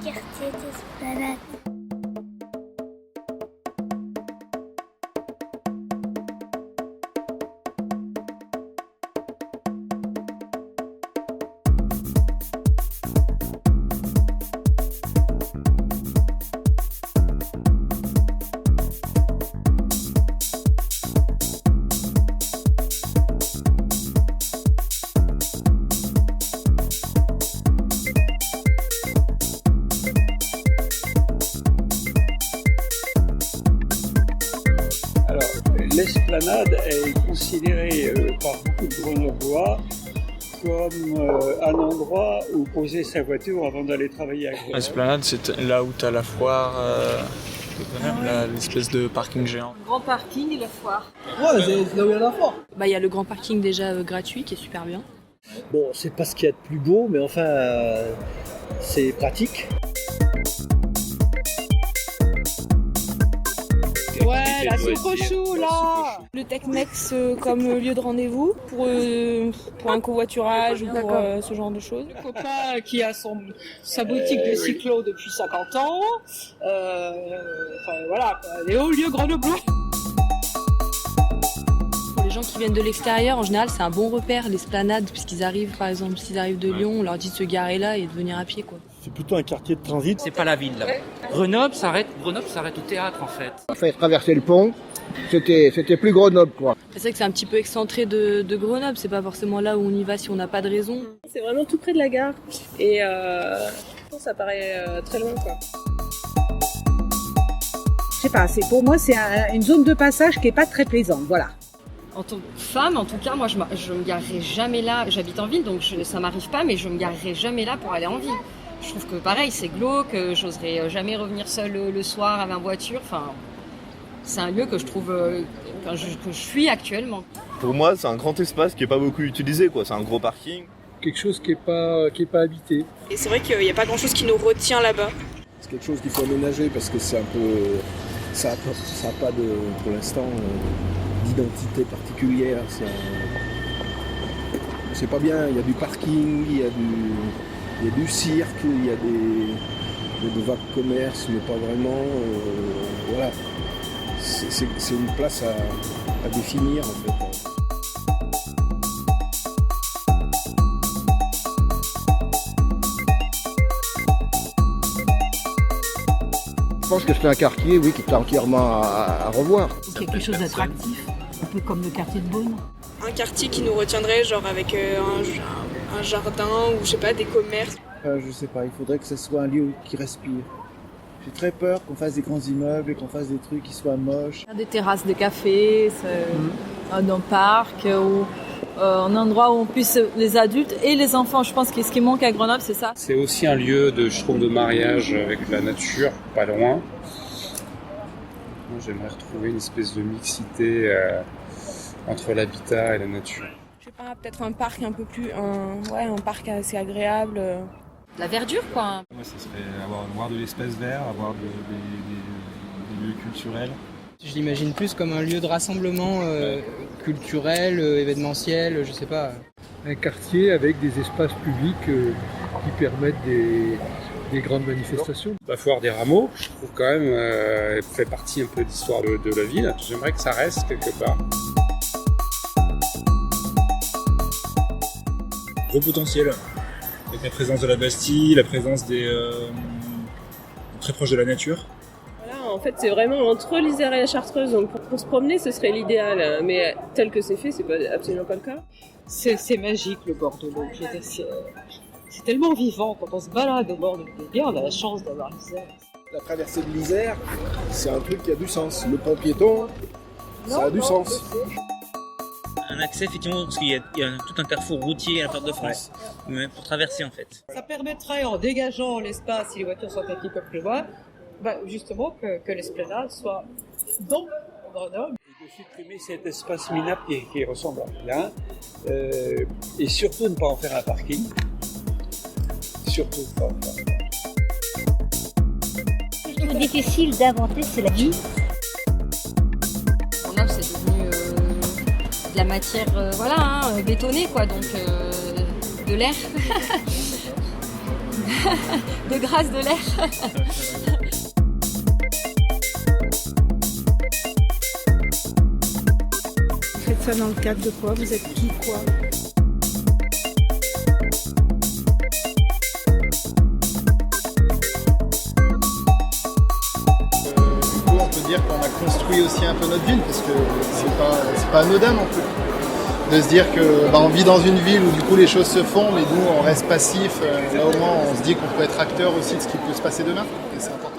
quartier d'Esplanade. L'esplanade est considérée par beaucoup de Grenoblois comme un endroit où poser sa voiture avant d'aller travailler à Grenoble. L'esplanade, c'est là où tu as la foire, l'espèce de parking géant. Le grand parking et la foire. Ouais, c'est là où il y a la foire. Il y a le grand parking déjà gratuit qui est super bien. Bon, c'est pas ce qu'il y a de plus beau, mais enfin, c'est pratique. Ouais, la soupe au chou, là. Le Technex comme lieu de rendez-vous pour un covoiturage ou pour ce genre de choses. Le copain qui a sa boutique de cyclo depuis 50 ans. Voilà, les hauts lieux grenoblois. Pour les gens qui viennent de l'extérieur, en général, c'est un bon repère, l'esplanade, puisqu'ils arrivent, par exemple, s'ils arrivent de Lyon, on leur dit de se garer là et de venir à pied, quoi. C'est plutôt un quartier de transit. C'est pas la ville là. Grenoble s'arrête au théâtre en fait. On fait traverser le pont, c'était plus Grenoble quoi. C'est vrai que c'est un petit peu excentré de Grenoble, c'est pas forcément là où on y va si on n'a pas de raison. C'est vraiment tout près de la gare et ça paraît très loin quoi. Je sais pas, pour moi c'est une zone de passage qui est pas très plaisante, voilà. En tant que femme, en tout cas, moi je me garerai jamais là. J'habite en ville, donc ça m'arrive pas, mais je me garerai jamais là pour aller en ville. Je trouve que pareil, c'est glauque, j'oserais jamais revenir seule le soir avec une voiture. Enfin, c'est un lieu que je trouve que je suis actuellement. Pour moi, c'est un grand espace qui est pas beaucoup utilisé, quoi. C'est un gros parking. Quelque chose qui est pas habité. Et c'est vrai qu'il n'y a pas grand chose qui nous retient là-bas. C'est quelque chose qu'il faut aménager parce que c'est un peu, ça a pas de, pour l'instant, d'identité particulière. C'est pas bien. Il y a du parking, il y a du cirque, il y a des vagues commerces, mais pas vraiment. Voilà. C'est une place à définir en fait. Je pense que c'est un quartier, oui, qui est entièrement à revoir. Quelque chose d'attractif, un peu comme le quartier de Beaune. Un quartier qui nous retiendrait, genre avec un jardin ou je sais pas, des commerces. Je sais pas, il faudrait que ce soit un lieu qui respire. J'ai très peur qu'on fasse des grands immeubles et qu'on fasse des trucs qui soient moches. Des terrasses de café, un parc ou un endroit où on puisse, les adultes et les enfants, je pense que ce qui manque à Grenoble, c'est ça. C'est aussi un lieu de mariage avec la nature, pas loin. Moi, j'aimerais retrouver une espèce de mixité entre l'habitat et la nature. Je sais pas, peut-être un parc un peu plus, un parc assez agréable. La verdure, quoi. Moi, ça serait avoir de l'espace vert, avoir des lieux culturels. Je l'imagine plus comme un lieu de rassemblement culturel, événementiel, je sais pas. Un quartier avec des espaces publics qui permettent des grandes manifestations. La foire des rameaux, je trouve quand même, fait partie un peu de l'histoire de la ville. J'aimerais que ça reste quelque part. Gros potentiel, avec la présence de la Bastille, la présence très proche de la nature. Voilà, en fait, c'est vraiment entre l'Isère et la Chartreuse, donc pour se promener, ce serait l'idéal, mais tel que c'est fait, c'est absolument pas le cas. C'est magique le bord de l'eau, je veux dire, c'est tellement vivant quand on se balade au bord de l'eau. On a la chance d'avoir l'Isère. La traversée de l'Isère, c'est un truc qui a du sens. Le pont piéton, ça a du sens. Un accès effectivement, parce qu'il y a tout un carrefour routier à la part de France, pour traverser en fait. Ça permettrait, en dégageant l'espace, si les voitures sont un petit peu plus loin, justement que l'esplanade soit dans Grenoble. Et de supprimer cet espace minable qui ressemble à rien, et surtout ne pas en faire un parking. Surtout pas. Ce qui est difficile d'inventer, c'est la vie. Grenoble, c'est devenu de la matière bétonnée, quoi, donc de l'air. de grâce de l'air. Vous faites ça dans le cadre de quoi? Vous êtes qui, quoi? On peut dire qu'on a construit aussi un peu notre ville, parce que c'est pas anodin non plus. De se dire que on vit dans une ville où du coup les choses se font, mais nous on reste passif. Là au moins on se dit qu'on peut être acteur aussi de ce qui peut se passer demain. Et c'est important.